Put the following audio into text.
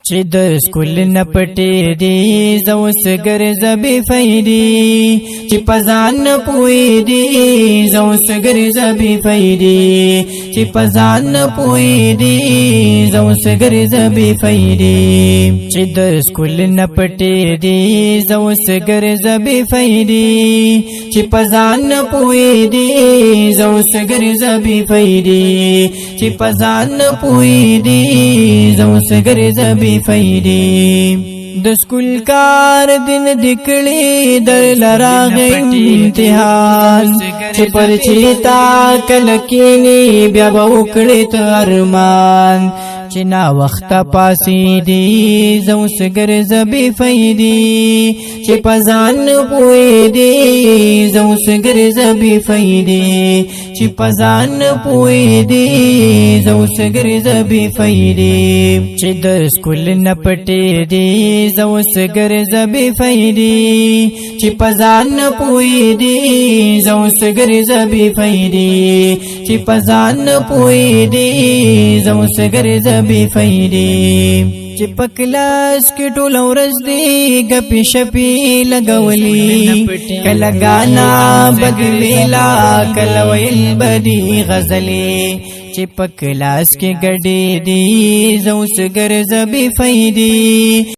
چې د سکول نه پټې دي زوس ګرځ بے فایدې چې پزان پوي دي زوس ګرځ بے فایدې چې پزان پوي دي زوس ګرځ بے فایدې چې د سکول نه پټې دي زوس ګرځ بے فایدې چې پزان پوي دي زوس ګرځ بے فایدې چې پزان پوي دي زوس ګرځ بے فایدې د سکول کار دین دکړي در لراغ امتحان چې پرچیتا کلکینی بیا وکړي ته ارمان چې نا وخت پاسې دی زوس ګرځ بے فایدې چې پزان پوي دی زوس ګرځ بے فایدې چې پزان پوي دی زوس ګرځ بے فایدې چې د سکول نه پټې دی زوس ګرځ بے فایدې چې پزان پوي دی زوس ګرځ بے فایدې چې پزان پوي دی زوس ګرځ بے فایدې چې پکلاس کې ټول ورځ دی غپی شپی لګولې کله غانا بدلیلا کله ویل بدی غزلې چې پکلاس کې ګډې دی زوس ګرځ بے فایدې